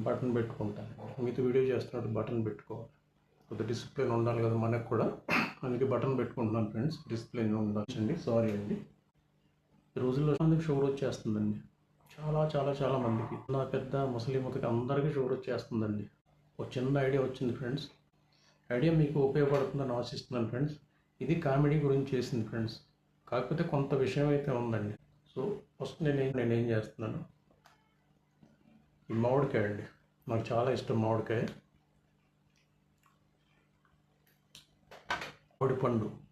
Button పెట్టుకుంటాను. మీతో video చేస్తున్నట్టు బటన్ పెట్టుకోవాలి. కొద్దిగా డిసిప్లిన్ ఉండాలి కదా మనకు కూడా, అందుకే బటన్ పెట్టుకుంటున్నాను ఫ్రెండ్స్. డిసిప్లిన్ ఉండొచ్చండి. సారీ అండి. ఈ రోజుల్లో మందికి షుగర్ వచ్చేస్తుందండి. చాలా చాలా చాలా మందికి, నా పెద్ద ముసలి ముతకి అందరికీ షుగర్ వచ్చేస్తుందండి. ఒక చిన్న ఐడియా వచ్చింది ఫ్రెండ్స్. ఐడియా మీకు ఉపయోగపడుతుందని ఆశిస్తున్నాను ఫ్రెండ్స్. ఇది కామెడీ గురించి చేసింది ఫ్రెండ్స్, కాకపోతే కొంత విషయం అయితే ఉందండి. సో ఫస్ట్ నేనేం చేస్తున్నాను, ఈ మామిడికాయ అండి, నాకు చాలా ఇష్టం మామిడికాయ.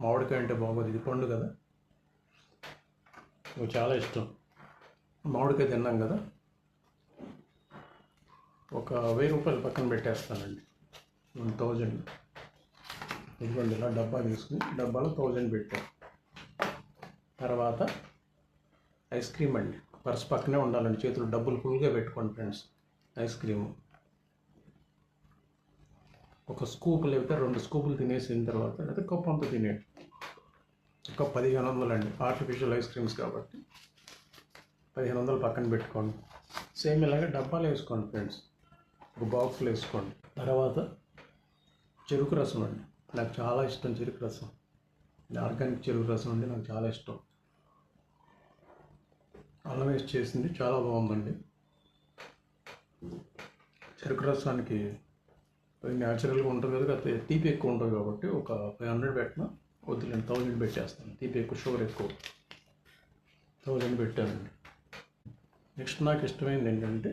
మామిడికాయ అంటే బాగోదు, ఇది పండు కదా, నాకు చాలా ఇష్టం. మామిడికాయ తిన్నాం కదా, ఒక 1000 రూపాయలు పక్కన పెట్టేస్తానండి. 1000 ఇదిగోండి, ఇలా డబ్బా తీసుకుని డబ్బాలో 1000 పెట్టాను. తర్వాత ఐస్ క్రీమ్ అండి, పర్స్ పక్కనే ఉండాలండి, చేతులు డబ్బులు ఫుల్గా పెట్టుకోండి ఫ్రెండ్స్. ఐస్ క్రీము ఒక స్కూప్ లేకపోతే 2 స్కూపులు తినేసిన తర్వాత లేదా కప్పు అంతా తినేయండి. ఒక 1500 అండి, ఆర్టిఫిషియల్ ఐస్ క్రీమ్స్ కాబట్టి 1500 పక్కన పెట్టుకోండి. సేమ్ ఇలాగే డబ్బాలు వేసుకోండి ఫ్రెండ్స్, ఒక బాక్స్లో వేసుకోండి. తర్వాత చెరుకు రసం అండి, నాకు చాలా ఇష్టం చెరుకు రసం. ఆర్గానిక్ చెరుకు రసం అండి, నాకు చాలా ఇష్టం. అల్లం వేసి చేసింది, చాలా బాగుందండి. చెరుకు రసానికి న్యాచురల్గా ఉంటుంది కదా, తీపి ఎక్కువ ఉంటుంది కాబట్టి ఒక 500 పెట్టినా వద్దులేండి, 1000 పెట్టేస్తాను. తీపి ఎక్కువ, షుగర్ ఎక్కువ, 1000 పెట్టానండి. నెక్స్ట్ నాకు ఇష్టమైంది ఏంటంటే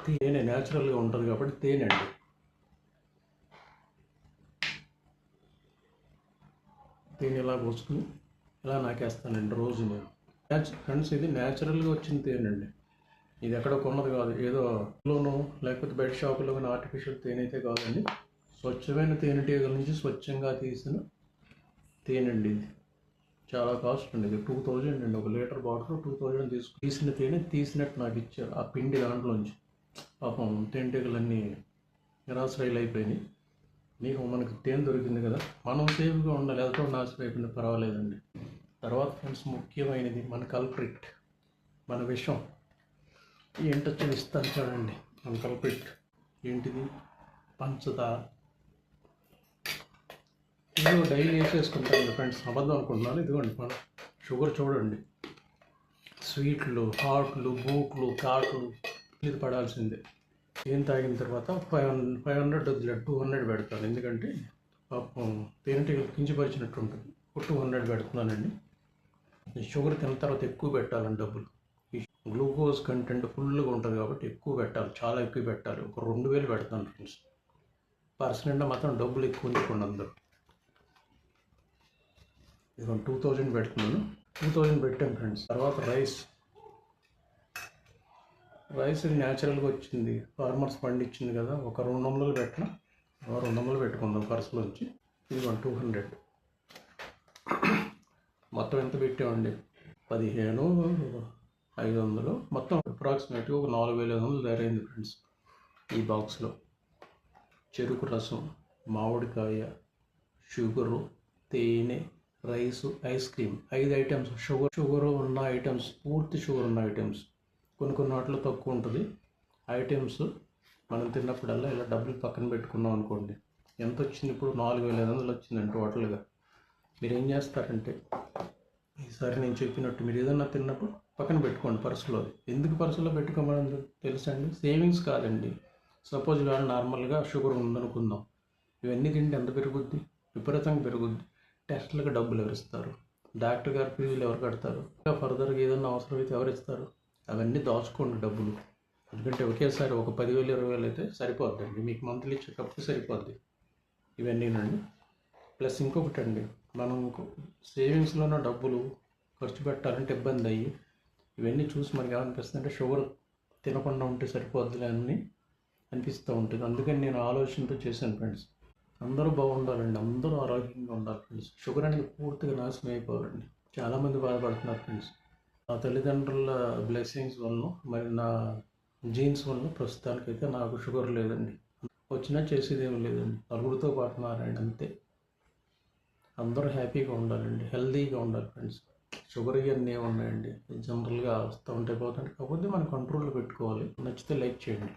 తేనె, న్యాచురల్గా ఉంటుంది కాబట్టి తేనె అండి. తేనె ఇలా పోసుకుని ఇలా నాకేస్తానండి రోజు నేను. ఫ్రెండ్స్, ఇది న్యాచురల్గా వచ్చిన తేనె అండి, ఇది ఎక్కడ కొన్నది కాదు, ఏదో లోను లేకపోతే బయట షాపులో కానీ ఆర్టిఫిషియల్ తేనె అయితే కాదండి. స్వచ్ఛమైన తేనెటీగల నుంచి స్వచ్ఛంగా తీసిన తేనె అండి. ఇది చాలా కాస్ట్ అండి, ఇది 2000 అండి. 1 లీటర్ బాటిల్ 2000 తీసిన తేనె తీసినట్టు నాకు ఇచ్చారు. ఆ పిండి దాంట్లోంచి పాపం తేనెటీగలన్నీ నిరాశ్రయాలు అయిపోయినాయి. మనకి తేనె దొరికింది కదా, మనం సేఫ్గా ఉండాలి. ఎదుటో నాశనం అయిపోయింది, పర్వాలేదండి. తర్వాత ఫ్రెండ్స్, ముఖ్యమైనది మన కల్ప్రిట్, మన విషం ఏంటో చూపిస్తాను చూడండి. మన కల్ప్రిట్ ఏంటిది, పంచదార. ఇదిగో డైలీ వేసేసుకుంటాను ఫ్రెండ్స్, అబద్ధం అనుకుంటున్నాను. ఇదిగోండి మన షుగర్ చూడండి, స్వీట్లు, హాట్లు, బూట్లు, కాట్లు ఇది పడాల్సిందే. ఏం తాగిన తర్వాత 500 వద్దులే, 200 పెడతాను. ఎందుకంటే పాపం తేనెటీగలు కించపరిచినట్టు ఉంటుంది. 200 పెడుతున్నానండి. ఈ షుగర్ తిన్న తర్వాత ఎక్కువ పెట్టాలని డబ్బులు. ఈ గ్లూకోజ్ కంటెంట్ ఫుల్గా ఉంటుంది కాబట్టి ఎక్కువ పెట్టాలి, చాలా ఎక్కువ పెట్టాలి. ఒక 2000 పెడతాను ఫ్రెండ్స్. పర్స్ నిండా మాత్రం డబ్బులు ఎక్కువ ఉంచుకోండి అందరూ. ఇదిగో 2000 పెడుతున్నాను, 2000 పెట్టాను ఫ్రెండ్స్. తర్వాత రైస్ ఇది న్యాచురల్గా వచ్చింది, ఫార్మర్స్ పండించింది కదా. ఒక 200 పెట్టిన, 200 పెట్టుకుందాం పర్సులోంచి. ఇది 200. మొత్తం ఎంత పెట్టామండి, 15500. మొత్తం అప్రాక్సిమేట్గా ఒక 4500 తయారైంది ఫ్రెండ్స్. ఈ బాక్స్లో చెరుకు రసం, మామిడికాయ, షుగరు, తేనె, rice, ice cream, 5 items. Sugar ఉన్న ఐటమ్స్, పూర్తి షుగర్ ఉన్న ఐటమ్స్. కొన్ని వాటిలో తక్కువ ఉంటుంది. ఐటమ్స్ మనం తిన్నప్పుడల్లా ఇలా డబ్బులు పక్కన పెట్టుకున్నాం అనుకోండి, ఎంత వచ్చింది ఇప్పుడు, 4500 వచ్చిందండి టోటల్గా. మీరు ఏం చేస్తారంటే, ఈసారి నేను చెప్పినట్టు మీరు ఏదన్నా తిన్నప్పుడు పక్కన పెట్టుకోండి పర్సులో. ఎందుకు పర్సులో పెట్టుకోమని తెలుసండి, సేవింగ్స్ కాదండి. సపోజ్ వాళ్ళు నార్మల్గా షుగర్ ఉందనుకుందాం, ఇవన్నీ తింటే ఎంత పెరుగుద్ది, విపరీతంగా పెరుగుద్ది. టెస్ట్లకు డబ్బులు ఎవరు ఇస్తారు, డాక్టర్ గారు ఫీజులు ఎవరు కడతారు, ఇంకా ఫర్దర్గా ఏదైనా అవసరం అయితే ఎవరు ఇస్తారు. అవన్నీ దాచుకోండి డబ్బులు. ఎందుకంటే ఒకేసారి ఒక 10,000 20,000 అయితే సరిపోద్దండి, మీకు మంత్లీ చెకప్కి సరిపోద్ది ఇవన్నీనండి. ప్లస్ ఇంకొకటి అండి, మనం సేవింగ్స్లోనే డబ్బులు ఖర్చు పెట్టాలంటే ఇబ్బంది అయ్యి ఇవన్నీ చూసి మనకి ఏమనిపిస్తుంది అంటే షుగర్ తినకుండా ఉంటే సరిపోద్దులే అని అనిపిస్తూ ఉంటుంది. అందుకని నేను ఆలోచనతో చేశాను ఫ్రెండ్స్. అందరూ బాగుండాలండి, అందరూ ఆరోగ్యంగా ఉండాలి ఫ్రెండ్స్. షుగర్ అనేది పూర్తిగా నాశనం అయిపోవాలండి. చాలామంది బాధపడుతున్నారు ఫ్రెండ్స్. నా తల్లిదండ్రుల బ్లెస్సింగ్స్ వల్ల, మరి నా జీన్స్ వల్ల ప్రస్తుతానికైతే నాకు షుగర్ లేదండి. వచ్చినా చేసేది ఏమి లేదండి, నలుగురితో పాటు మారండి అంతే. అందరూ హ్యాపీగా ఉండాలండి, హెల్తీగా ఉండాలి ఫ్రెండ్స్. షుగర్ ఇవన్నీ ఏమున్నాయండి, జనరల్గా వస్తూ ఉంటాయి పోతుంటే, కాకపోతే మన కంట్రోల్లో పెట్టుకోవాలి. నచ్చితే లైక్ చేయండి.